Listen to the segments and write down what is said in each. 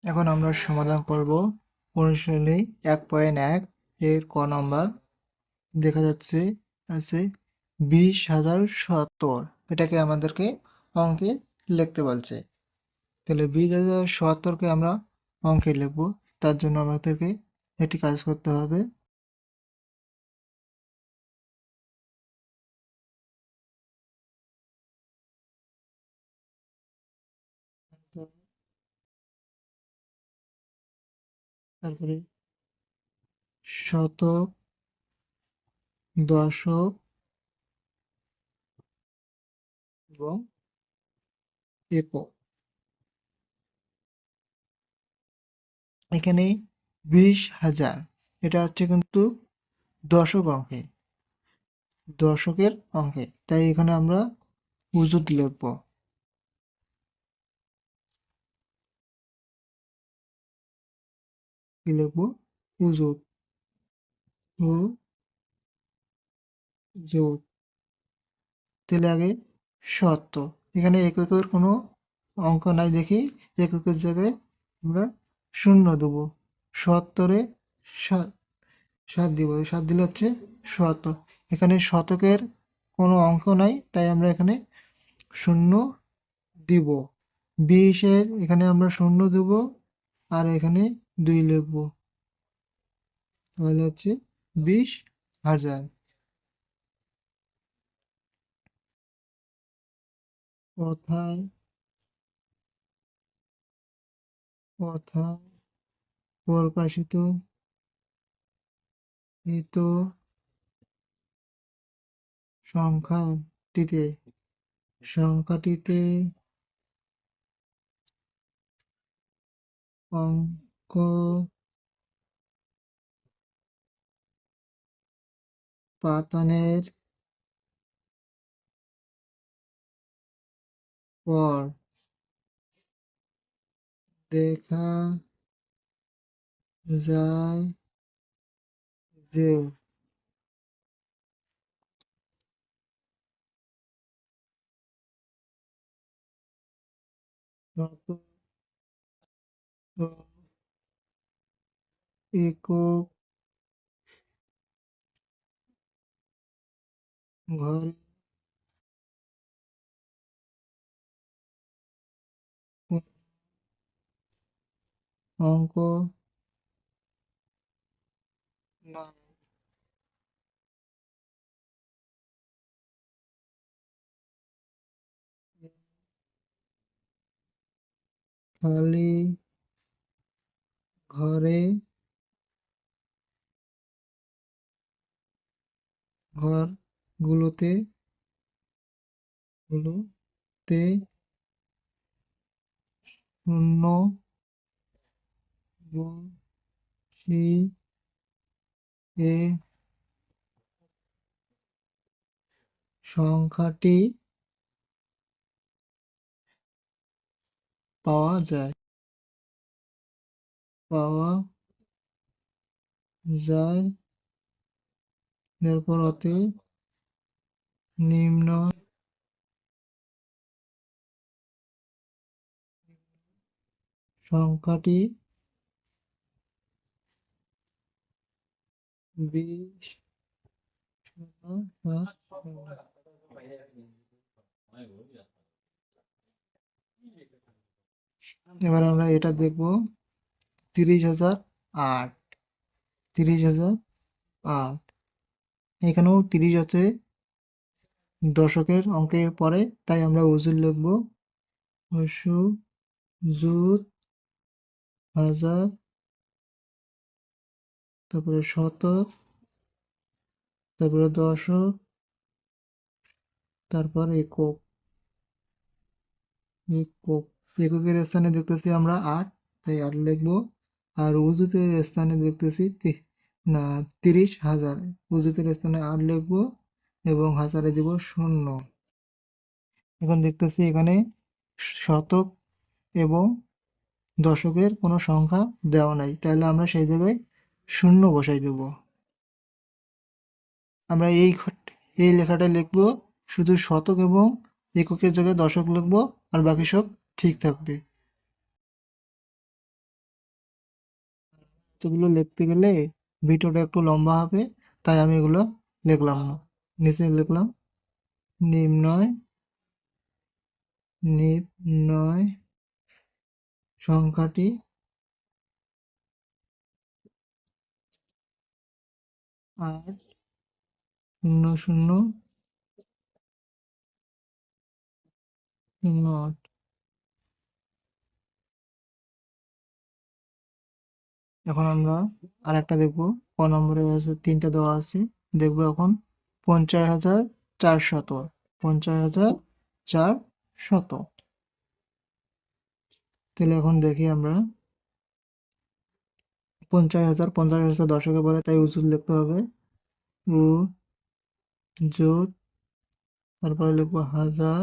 এখন আমরা সমাধান করব অনুশীলনী 1.1 এর ক নম্বর। দেখা যাচ্ছে আছে 20,070। এটাকে আমাদেরকে অঙ্কে লিখতে বলছে। তাহলে 20,070কে আমরা অঙ্কে লিখব। তার জন্য আমাদেরকে একটি কাজ করতে হবে। তারপরে শতক, দশক এবং একক। এখানে 20,000 এটা হচ্ছে কিন্তু দশকের অঙ্কে, তাই এখানে আমরা উজুত লিখব। কি লিখবো? উজুত। উজুত। তাহলে আগে 70। এখানে এককের কোনো অঙ্ক নাই দেখি এককের জায়গায় আমরা 0 দেবো। 70-এ 7 দিব, 7 দিলে হচ্ছে 70। এখানে শতকের কোনো অঙ্ক নাই, তাই আমরা এখানে 0 দিব। 20-এর এখানে আমরা 0 দেব, আর এখানে 2 লিখবো। তাহলে হচ্ছে 20,000। কথায় কথায় প্রকাশিত সংখ্যাটিতে সংখ্যাটিতে অঙ্ক পাতানের পর দেখা যায় যে শত একক ঘরে কোনো অঙ্ক নাই। খালি ঘরে ঘরগুলোতে গুলোতে শূন্য বসিয়ে সংখ্যাটি পাওয়া যায় এরপর অতএব নিম্ন সংখ্যাটি 20,070। এবার আমরা এটা দেখব 30,008। 30,008 এখানেও 30 আছে, দশকের অঙ্কে পড়ে, তাই আমরা উজুর লিখব। জুত হাজার, তারপরে শতক, তারপরে দশক, তারপর একক। এককের স্থানে দেখতেছি আমরা 8, তাই 8 লিখবো। আর উজুতের স্থানে দেখতেছি 30,000, উজুতের স্থানে 8 লিখবো এবং হাজারে দিব 0। এখন দেখতেছি এখানে শতক এবং দশকের কোনো সংখ্যা দেওয়া নাই, তাহলে আমরা সেই জায়গায় 0 বসাই দেব। আমরা এই লেখাটা লিখবো, শুধু শতক এবং এককের জায়গায় দশক লিখবো, আর বাকি সব ঠিক থাকবে। এতগুলো লিখতে গেলে ভিডিওটা একটু লম্বা হবে, তাই আমি এগুলো লিখলাম না। নিচে লিখলাম নির্ণয় নির্ণয় সংখ্যাটি 80008। এখন আমরা আরেকটা দেখবো। ক নম্বরে আছে 3টা দেওয়া আছে, দেখবো এখন 50,400। 50,400। তাহলে এখন দেখি আমরা 50,000, 50,000 দশকে পড়ে, তাই উজুত লিখতে হবে। উ জুত, তারপরে লিখবো হাজার,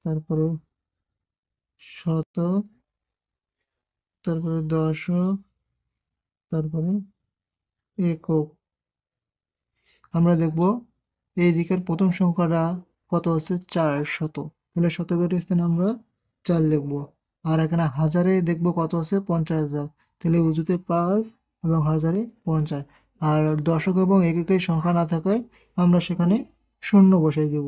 তারপরে শতক, তারপরে দশক, তারপরে একক। আমরা দেখব এই দিকের প্রথম সংখ্যাটা কত হচ্ছে 400। তাহলে শতকের স্থানে আমরা 4 লিখবো। আর এখানে হাজারে দেখবো কত হচ্ছে 50,000। তাহলে উজুতে 5 এবং হাজারে 50। আর দশক এবং এককের সংখ্যা না থাকায় আমরা সেখানে শূন্য বসাই দেব।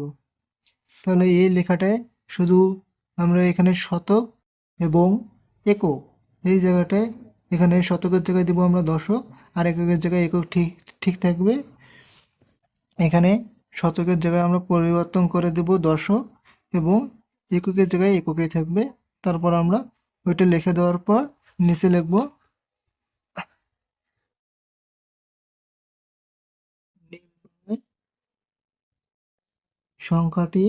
তাহলে এই লেখাটায় শুধু আমরা এখানে শতক এবং একক, এই জায়গাটায় এখানে শতকের জায়গায় দেবো আমরা দশক, আর এককের জায়গায় একক ঠিক ঠিক থাকবে। এখানে শতকের জায়গায় আমরা পরিবর্তন করে দেব দশক, এবং এককের জায়গায় এককেই থাকবে। তারপর আমরা ওইটা লিখে দেওয়ার পর নিচে লিখব সংখ্যাটি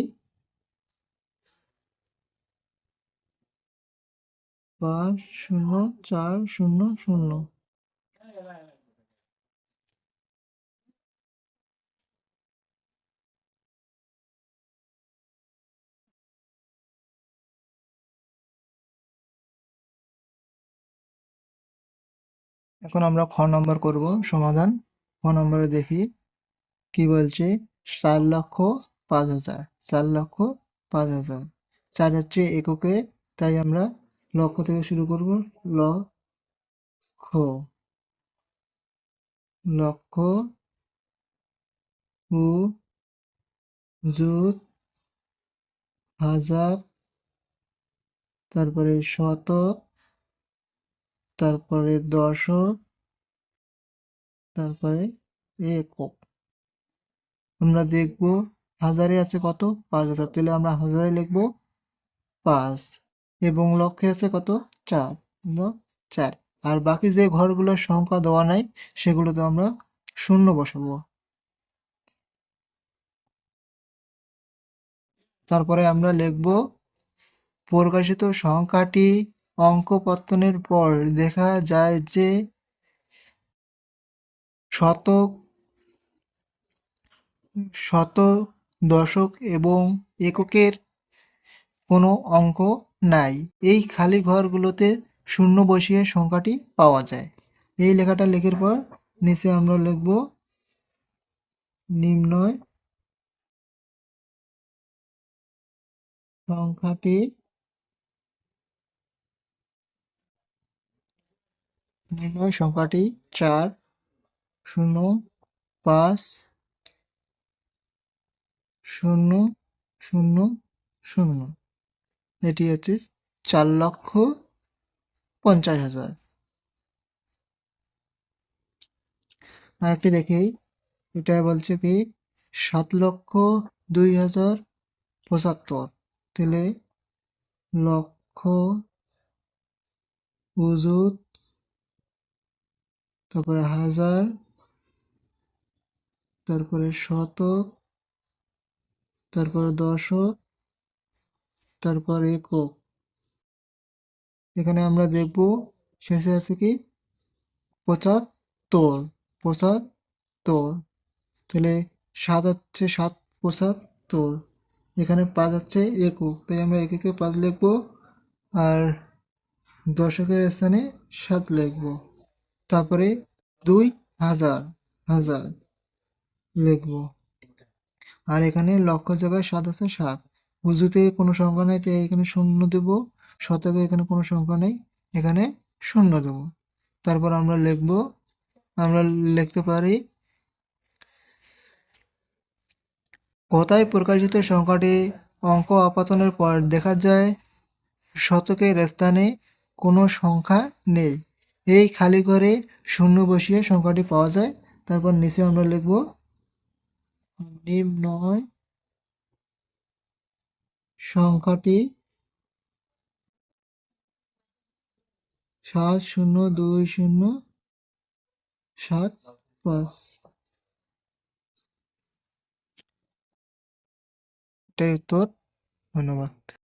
50400। এখন আমরা খ নম্বর করব সমাধান। খ নম্বরে দেখি কি বলছে। 4,05,000। 4,05,000। 4 হচ্ছে এককে, তাই আমরা লক্ষ থেকে শুরু করব। লক্ষ, লক্ষ, উ যুত, হাজার, তারপরে শতক, তারপরে দশক, তারপরে একক। আমরা দেখব হাজারে আছে কত 5,000, তাহলে আমরা হাজারে লিখব 5, এবং লক্ষে আছে কত 4, 4। আর বাকি যে ঘরগুলোর সংখ্যা দেওয়া নাই সেগুলোতে আমরা শূন্য বসাবো। তারপরে আমরা লিখব প্রকাশিত সংখ্যাটি অঙ্ক পত্তনের পর দেখা যায় যে শতক, শতক, দশক এবং এককের কোনো অঙ্ক নাই। এই খালি ঘরগুলোতে শূন্য বসিয়ে সংখ্যাটি পাওয়া যায়। এই লেখাটা লেখার পর নিচে আমরা লিখব নির্ণয় সংখ্যাটি নির্ণয় সংখ্যাটি 4,05,000। এটি হচ্ছে 4,50,000। আরেকটি দেখি, এটা বলছে কি 7,02,075। তাহলে লক্ষ, উজুত, তারপরে হাজার, তারপরে শতক, তারপরে দশক, তারপর একক। এখানে আমরা দেখব শেষে আছে কি 75, 75। তাহলে 7 হচ্ছে 7,75। এখানে 5 হচ্ছে একক, তাই আমরা এককে 5 লিখব, আর দশকের স্থানে 7 লিখব। তারপরে 2,000, হাজার লিখব। আর এখানে লক্ষ জায়গায় 7 আছে, 7। উজুতে কোনো সংখ্যা নেই, তাই এখানে শূন্য দেব। শতকে এখানে কোনো সংখ্যা নেই, এখানে শূন্য দেব। তারপর আমরা লিখতে পারি কোথায় প্রকাশিত সংখ্যাটি অঙ্ক আপাতনের পর দেখা যায় শতকের স্থানে কোনো সংখ্যা নেই। এই খালি ঘরে শূন্য বসিয়ে সংখ্যাটি পাওয়া যায়। তারপর নিচে আমরা লিখব নির্ণয় সংখ্যাটি 70207৫। এটাই উত্তর। ধন্যবাদ।